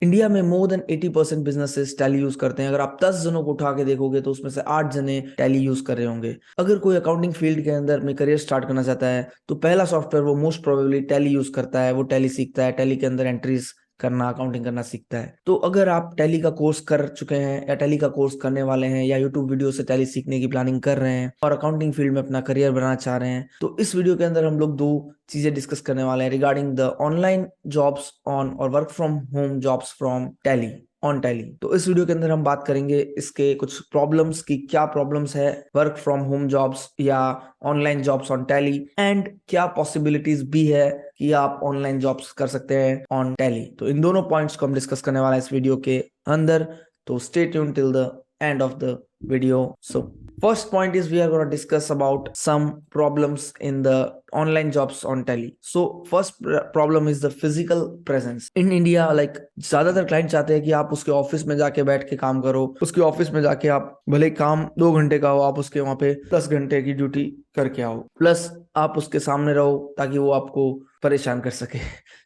India में more than 80% businesses tally use करते हैं। अगर आप 10 जनों को उठा के देखोगे तो उसमें से 8 जने टैली यूज कर रहे होंगे। अगर कोई अकाउंटिंग फील्ड के अंदर में करियर स्टार्ट करना चाहता है तो पहला सॉफ्टवेयर वो मोस्ट प्रोबेबली टैली यूज करता है। वो टैली सीखता है, टैली के अंदर एंट्रीज करना, अकाउंटिंग करना सीखता है। तो अगर आप टैली का कोर्स कर चुके हैं या टैली का कोर्स करने वाले हैं या यूट्यूब वीडियो से टैली सीखने की प्लानिंग कर रहे हैं और अकाउंटिंग फील्ड में अपना करियर बनाना चाह रहे हैं, तो इस वीडियो के अंदर हम लोग दो चीजें डिस्कस करने वाले हैं regarding the online jobs on और work from home jobs from Tally on Tally. तो इस वीडियो के अंदर हम बात करेंगे इसके कुछ प्रॉब्लम्स की, क्या प्रॉब्लम्स है वर्क फ्रॉम होम जॉब्स या online jobs on tally, and क्या पॉसिबिलिटीज भी है कि आप ऑनलाइन जॉब्स कर सकते हैं ऑन टैली। तो इन दोनों पॉइंट्स को हम डिस्कस करने वाला है इस वीडियो के अंदर। तो stay tuned till the end of the video. So first point is we are going to discuss about some problems in the online jobs on tele. So first problem is the physical presence in India. Like ज्यादातर client चाहते हैं कि आप उसके office में जाके बैठ के काम करो। उसके ऑफिस में जाके आप भले काम 2 घंटे का हो, आप उसके वहां पे 10 घंटे की ड्यूटी करके आओ, प्लस आप उसके सामने रहो ताकि वो आपको परेशान कर सके।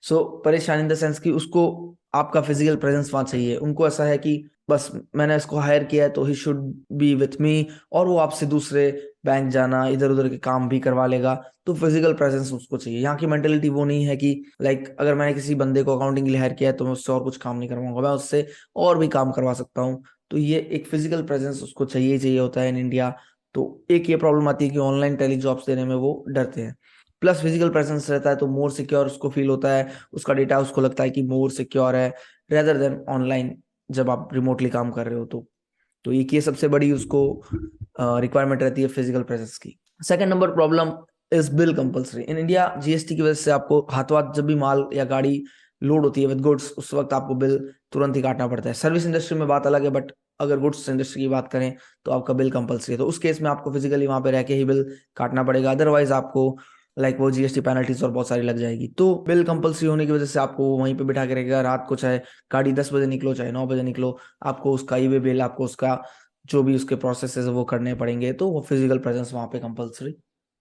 सो परेशान इन द सेंस कि उसको आपका फिजिकल प्रेजेंस वहां चाहिए। उनको ऐसा है कि बस मैंने इसको हायर किया है तो he should be with me, और वो आपसे दूसरे बैंक जाना, इधर उधर के काम भी करवा लेगा। तो फिजिकल प्रेजेंस उसको चाहिए। यहाँ की मेंटेलिटी वो नहीं है कि लाइक अगर मैंने किसी बंदे को अकाउंटिंग के लिए हायर किया है तो मैं उससे और कुछ काम नहीं करवाऊंगा, मैं उससे और भी काम करवा सकता हूँ। तो ये एक फिजिकल प्रेजेंस उसको चाहिए ही चाहिए होता है इन इंडिया। तो एक ये प्रॉब्लम आती है कि ऑनलाइन टेली जॉब्स देने में वो डरते हैं। प्लस फिजिकल प्रेजेंस रहता है तो मोर सिक्योर उसको फील होता है, उसका डेटा उसको लगता है कि मोर सिक्योर है रेदर देन ऑनलाइन जब आप रिमोटली काम कर रहे हो। तो एक ये सबसे बड़ी उसको रिक्वायरमेंट रहती है फिजिकल प्रेजेंस की। Second number problem is bill compulsory in India. GST की वजह से आपको हाथों हाथ जब भी माल या गाड़ी लोड होती है विद गुड्स, उस वक्त आपको बिल तुरंत ही काटना पड़ता है। सर्विस इंडस्ट्री में बात अलग है, बट अगर गुड्स इंडस्ट्री की बात करें तो आपका बिल कंपल्सरी है। तो उस केस में आपको फिजिकली वहां पे रह के ही बिल काटना पड़ेगा, अदरवाइज आपको लाइक वो जीएसटी पेनल्टीज और बहुत सारी लग जाएगी। तो बिल कंपल्सरी होने की वजह से आपको वहीं पे बिठा के रहेगा रात को, चाहे गाड़ी 10 बजे निकलो चाहे 9 बजे निकलो, आपको उसका ई वे बिल, आपको उसका जो भी उसके प्रोसेस है वो करने पड़ेंगे। तो वो फिजिकल प्रेजेंस वहां पे कंपल्सरी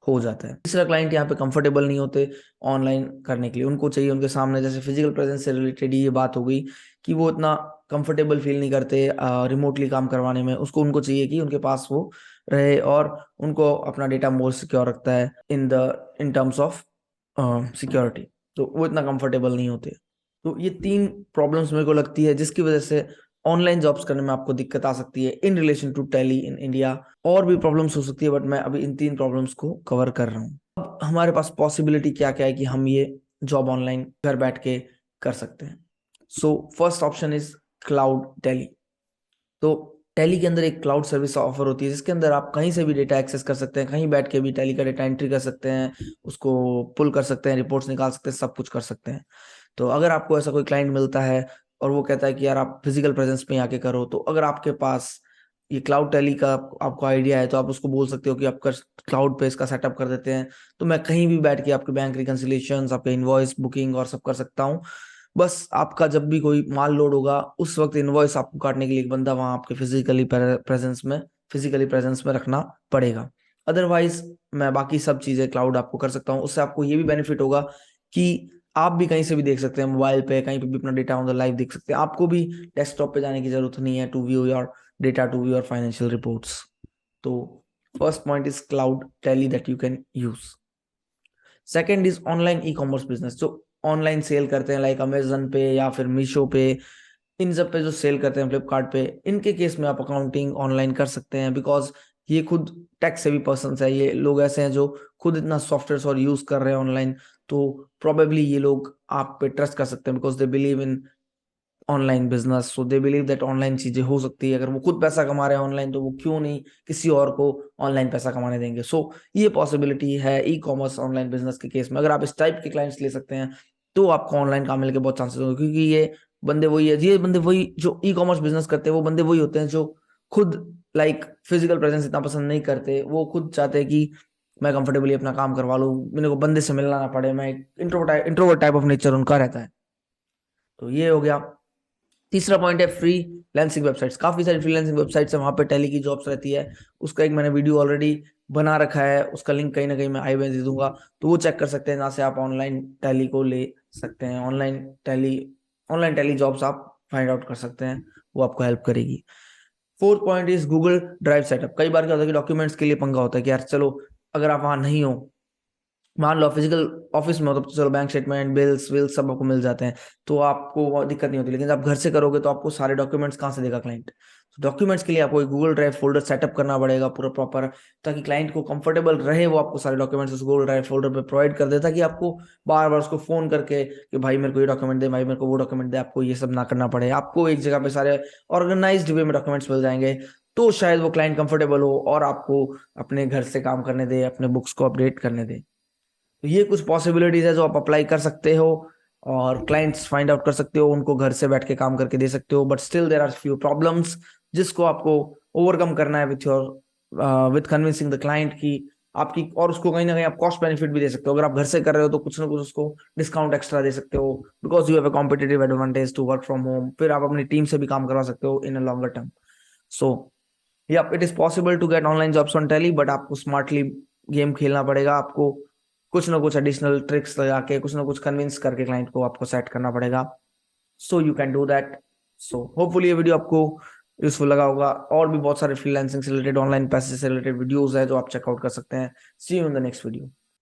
हो जाता है। तीसरा, क्लाइंट यहाँ पे कंफर्टेबल नहीं होते ऑनलाइन करने के लिए। उनको चाहिए उनके सामने, जैसे फिजिकल प्रेजेंस से रिलेटेड ये बात हो गई कि वो इतना कंफर्टेबल फील नहीं करते रिमोटली काम करवाने में। उसको उनको चाहिए कि उनके पास वो रहे और उनको अपना डेटा मोर सिक्योर रखता है इन टर्म्स ऑफ सिक्योरिटी। तो वो इतना कंफर्टेबल नहीं होते। तो ये 3 प्रॉब्लम्स मेरे को लगती है जिसकी वजह से ऑनलाइन जॉब्स करने में आपको दिक्कत आ सकती है in relation to tally in India. और भी प्रॉब्लम्स हो सकती है बट मैं अभी इन 3 प्रॉब्लम्स को कवर कर रहा हूँ। अब हमारे पास पॉसिबिलिटी क्या क्या है कि हम ये जॉब ऑनलाइन घर बैठ के कर सकते हैं। So first option is cloud tally. तो टैली के अंदर एक क्लाउड सर्विस ऑफर होती है जिसके अंदर आप कहीं से भी डेटा एक्सेस कर सकते हैं, कहीं बैठ के भी टैली का डेटा एंट्री कर सकते हैं, उसको पुल कर सकते हैं, रिपोर्ट्स निकाल सकते हैं, सब कुछ कर सकते हैं। तो अगर आपको ऐसा कोई क्लाइंट मिलता है और वो कहता है कि यार आप फिजिकल प्रेजेंस पे आके करो, तो अगर आपके पास ये क्लाउड टैली का आपको आइडिया है तो आप उसको बोल सकते हो कि आपका क्लाउड पे इसका सेटअप कर देते हैं, तो मैं कहीं भी बैठ के आपके बैंक रिकंसिलिएशन, आपके इनवॉइस बुकिंग और सब कर सकता हूँ। बस आपका जब भी कोई माल लोड होगा उस वक्त इनवॉइस आपको काटने के लिए एक बंदा वहां आपके फिजिकली प्रेजेंस में रखना पड़ेगा। अदरवाइज मैं बाकी सब चीजें क्लाउड आपको कर सकता हूँ। उससे आपको ये भी बेनिफिट होगा कि आप भी कहीं से भी देख सकते हैं, मोबाइल पे कहीं पे भी अपना डेटा ऑन द लाइव देख सकते हैं। आपको भी डेस्कटॉप पे जाने की जरूरत नहीं है to view your data, to view your financial reports. तो first point is cloud Tally that you can use. Second is online ecommerce business. जो ऑनलाइन सेल करते हैं लाइक अमेजन पे या फिर मीशो पे, इन सब पे जो सेल करते हैं, फ्लिपकार्ट पे, इनके केस में आप अकाउंटिंग ऑनलाइन कर सकते हैं बिकॉज ये खुद टेक से भी पर्सन है। ये लोग ऐसे हैं जो खुद इतना सॉफ्टवेयर और यूज कर रहे हैं ऑनलाइन, तो प्रोबेबली ये लोग आप पे ट्रस्ट कर सकते हैं because they believe in online business. So they believe that online चीजें हो सकती है। अगर वो खुद पैसा कमा रहे हैं ऑनलाइन तो वो क्यों नहीं किसी और को ऑनलाइन पैसा कमाने देंगे। सो ये पॉसिबिलिटी है ई कॉमर्स ऑनलाइन बिजनेस के केस में। अगर आप इस टाइप के क्लाइंट्स ले सकते हैं तो आपको ऑनलाइन काम मिलने के बहुत चांसेस होंगे, क्योंकि ये बंदे वही जो ई कॉमर्स बिजनेस करते हैं, वो बंदे वही होते हैं जो खुद लाइक फिजिकल प्रेजेंस इतना पसंद नहीं करते। वो खुद चाहते हैं कि मैं कंफर्टेबली अपना काम करवा लूँ, मेरे को बंदे से मिलना ना पड़े। मैं इंट्रोवर्ट टाइप ऑफ नेचर उनका रहता है। तो ये हो गया। तीसरा पॉइंट है फ्रीलांसिंग वेबसाइट्स। काफी सारी फ्रीलांसिंग वेबसाइट्स है, वहां पे टैली की जॉब्स रहती है। उसका एक मैंने वीडियो ऑलरेडी बना रखा है, उसका लिंक कहीं ना कहीं मैं आई में दे दूंगा, तो वो चेक कर सकते हैं जहाँ से आप ऑनलाइन टैली को ले सकते हैं। ऑनलाइन टैली जॉब्स आप फाइंड आउट कर सकते हैं, वो आपको हेल्प करेगी। Fourth point is Google drive setup. कई बार क्या होता है कि डॉक्यूमेंट्स के लिए पंगा होता है कि यार चलो अगर आप वहां नहीं हो, मान लो फिजिकल ऑफिस में हो तो चलो बैंक स्टेटमेंट बिल्स विल्स सब आपको मिल जाते हैं, तो आपको वो दिक्कत नहीं होती। लेकिन जब आप घर से करोगे तो आपको सारे डॉक्यूमेंट्स कहाँ से देगा क्लाइंट? तो डॉक्यूमेंट्स के लिए आपको एक गूगल ड्राइव फोल्डर सेटअप करना पड़ेगा पूरा प्रॉपर, ताकि क्लाइंट को कंफर्टेबल रहे, वो आपको सारे डॉक्यूमेंट्स उस गूगल ड्राइव फोल्डर पे प्रोवाइड कर देता कि आपको बार बार उसको फोन करके कि भाई मेरे को ये डॉक्यूमेंट दे, भाई मेरे को वो डॉक्यूमेंट दे, आपको ये सब ना करना पड़े। आपको एक जगह पे सारे ऑर्गेनाइज्ड वे में डॉक्यूमेंट्स मिल जाएंगे, तो शायद वो क्लाइंट कंफर्टेबल हो और आपको अपने घर से काम करने दे, अपने बुक्स को अपडेट करने दे। तो ये कुछ पॉसिबिलिटीज है जो आप अप्लाई कर सकते हो और क्लाइंट्स फाइंड आउट कर सकते हो, उनको घर से बैठ के काम करके दे सकते हो। But still there are few problems जिसको आपको ओवरकम करना है with your with convincing the client की आपकी, और उसको कहीं ना कहीं आप कॉस्ट बेनिफिट भी दे सकते हो। अगर आप घर से कर रहे हो तो कुछ ना कुछ उसको डिस्काउंट एक्स्ट्रा दे सकते हो, because you have a competitive advantage to work from home. फिर आप अपनी टीम से भी काम करवा सकते हो इन अ लॉन्गर टर्म। सो या it is possible to get online jobs on Tally, but आपको स्मार्टली गेम खेलना पड़ेगा। आपको कुछ ना कुछ एडिशनल ट्रिक्स लगा के, कुछ ना कुछ कन्विंस करके क्लाइंट को आपको सेट करना पड़ेगा। So you can do that. So hopefully ये वीडियो आपको यूजफुल लगा होगा। और भी बहुत सारे फ्रीलांसिंग से रिलेटेड, ऑनलाइन पैसे से रिलेटेड वीडियोस है जो आप चेकआउट कर सकते हैं। See you in the next video.